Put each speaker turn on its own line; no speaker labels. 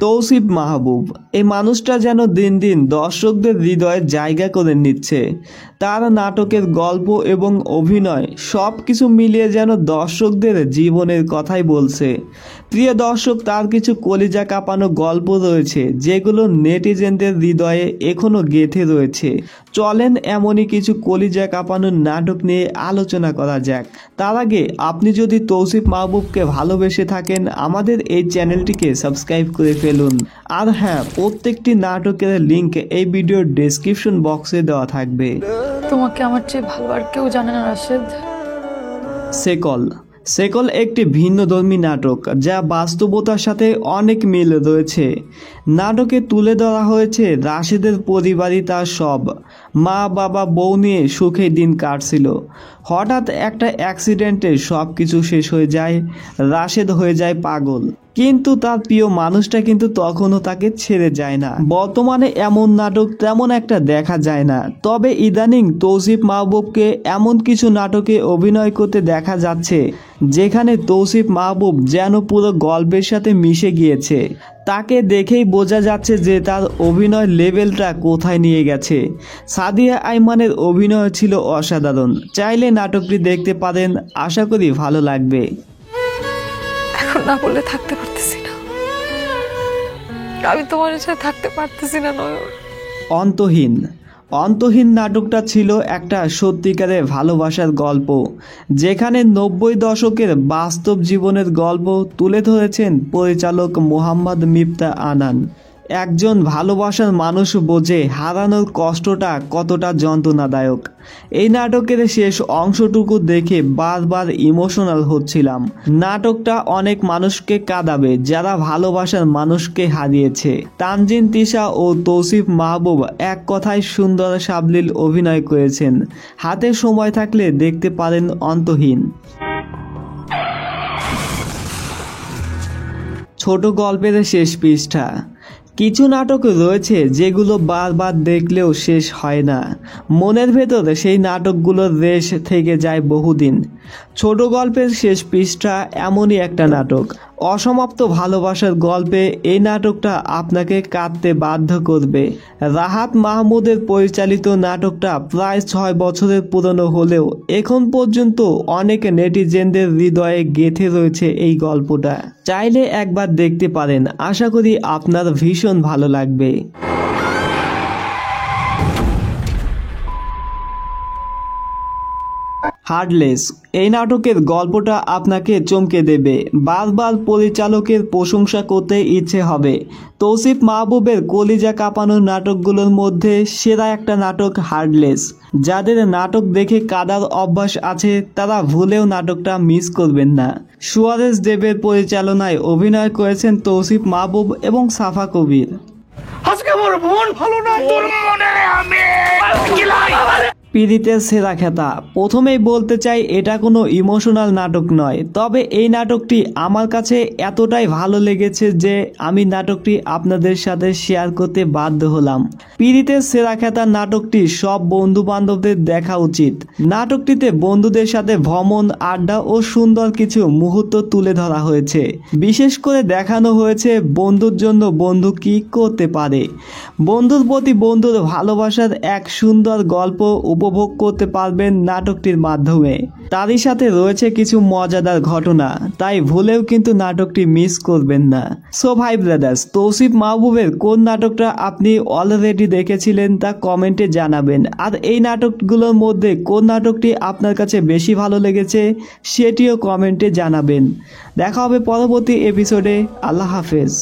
তৌসিফ মাহবুব এই মানুষটা যেন দিন দিন দর্শকদের হৃদয়ে জায়গা করে নিচ্ছে। তার নাটকের গল্প এবং অভিনয় সব কিছু মিলিয়ে যেন দর্শকদের জীবনের কথাই বলছে। প্রিয় দর্শক, তার কিছু কলিজা কাঁপানো গল্প রয়েছে যেগুলো নেটিজেনদের হৃদয়ে এখনও গেঁথে রয়েছে। চলেন এমনই কিছু কলিজা কাঁপানো নাটক নিয়ে আলোচনা করা যাক। তার আগে আপনি যদি তৌসিফ মাহবুবকে ভালোবেসে থাকেন আমাদের এই চ্যানেলটিকে সাবস্ক্রাইব করে ফেলুন। আর হ্যাঁ, প্রত্যেকটি নাটকের লিংক এই ভিডিওর ডেসক্রিপশন বক্সে দেওয়া থাকবে।
তোমাকে আমার চেয়ে ভালো আর কেউ জানে না রাশেদ।
সেকল একটি ভিন্নধর্মী নাটক যা বাস্তবতার সাথে অনেক মিল রয়েছে। নাটকে তুলে ধরা হয়েছে রাশেদের পরিবারই তার সব। মা বাবা বউ নিয়ে সুখে দিন কাটছিল। হঠাৎ একটা অ্যাক্সিডেন্টে সব কিছু শেষ হয়ে যায়। রাশেদ হয়ে যায় পাগল, কিন্তু তার প্রিয় মানুষটা কিন্তু তখনও তাকে ছেড়ে যায় না। বর্তমানে এমন নাটক তেমন একটা দেখা যায় না, তবে ইদানিং তৌসিফ মাহবুবকে এমন কিছু নাটকে অভিনয় করতে দেখা যাচ্ছে যেখানে তৌসিফ মাহবুব যেন পুরো গল্পের সাথে মিশে গিয়েছে। তাকে দেখেই বোঝা যাচ্ছে যে তার অভিনয় লেভেলটা কোথায় নিয়ে গেছে। সাদিয়া আইমানের অভিনয় ছিল অসাধারণ। চাইলে নাটকটি দেখতে পারেন, আশা করি ভালো লাগবে।
এখন না বললে থাকতে পারতেছি না, আমি তোমার সাথে থাকতে পারতেছি না।
অন্তহীন নাটকটা ছিল একটা সত্যিকারের ভালোবাসার গল্প, যেখানে 90 দশকের বাস্তব জীবনের গল্প তুলে ধরেছেন পরিচালক মোহাম্মদ মিফতা আনান। একজন ভালোবাসার মানুষ বোঝে হারানোর কষ্টটা কতটা যন্ত্রণাদায়ক। এই নাটকের শেষ অংশটুকু দেখে বারবার ইমোশনাল হচ্ছিলাম। নাটকটা অনেক মানুষকে কাঁদাবে যারা ভালোবাসার মানুষকে হারিয়েছে। তানজিন তিশা ও তৌসিফ মাহবুব এক কথায় সুন্দর সাবলীল অভিনয় করেছেন। হাতে সময় থাকলে দেখতে পারেন অন্তহীন। ছোট গল্পের শেষ পৃষ্ঠা। কিছু নাটক রয়েছে যেগুলো বারবার দেখলেও শেষ হয় না। মনের ভেতরে সেই নাটকগুলোর রেশ থেকে যায় বহুদিন। ছোট গল্পের শেষ পৃষ্ঠা এমনই একটা নাটক। অসমাপ্ত ভালোবাসার গল্পে এই নাটকটা আপনাকে কাঁদতে বাধ্য করবে। রাহাত মাহমুদের পরিচালিত নাটকটা প্রায় 6 বছরের পুরনো হলেও এখন পর্যন্ত অনেক নেটিজেনদের হৃদয়ে গেঁথে রয়েছে এই গল্পটা। চাইলে একবার দেখতে পারেন, আশা করি আপনার ভীষণ ভালো লাগবে। হার্টলেস এই নাটকের গল্পটা আপনাকে চমকে দেবে। বারবার পরিচালকের প্রশংসা করতে ইচ্ছে হবে। তৌসিফ মাহবুবের কলিজা কাঁপানো নাটকগুলোর মধ্যে সেরা একটা নাটক হার্টলেস। যাদের নাটক দেখে কাদার অভ্যাস আছে তারা ভুলেও নাটকটা মিস করবেন না। সুয়ারেজ দেবের পরিচালনায় অভিনয় করেছেন তৌসিফ মাহবুব এবং সাফা কবির।
আজকে আমার মন ভালো নাই, তোর মনে আমি
পীড়িতের সেরা খেতা। প্রথমেই বলতে চাই এটা কোনো ইমোশনাল নাটক নয়, তবে এই নাটকটি আমার কাছে এতটাই ভালো লেগেছে যে আমি নাটকটি আপনাদের সাথে শেয়ার করতে বাধ্য হলাম। পীড়িতের সেরা খেতা নাটকটি সব বন্ধু বান্ধবদের দেখা উচিত। নাটকটিতে বন্ধুদের সাথে ভ্রমণ, আড্ডা ও সুন্দর কিছু মুহূর্ত তুলে ধরা হয়েছে। বিশেষ করে দেখানো হয়েছে বন্ধুর জন্য বন্ধু কি করতে পারে। বন্ধুর প্রতি বন্ধুর ভালোবাসার এক সুন্দর গল্প উপভোগ করতে পারবেন নাটকটির মাধ্যমে। তারই সাথে রয়েছে কিছু মজাদার ঘটনা, তাই ভুলেও কিন্তু নাটকটি মিস করবেন না। সো ভাই ব্রাদার্স, তৌসিফ মাহবুবের কোন নাটকটা আপনি অলরেডি দেখেছিলেন তা কমেন্টে জানাবেন। আর এই নাটকগুলোর মধ্যে কোন নাটকটি আপনার কাছে বেশি ভালো লেগেছে সেটিও কমেন্টে জানাবেন। দেখা হবে পরবর্তী এপিসোডে। আল্লাহ হাফেজ।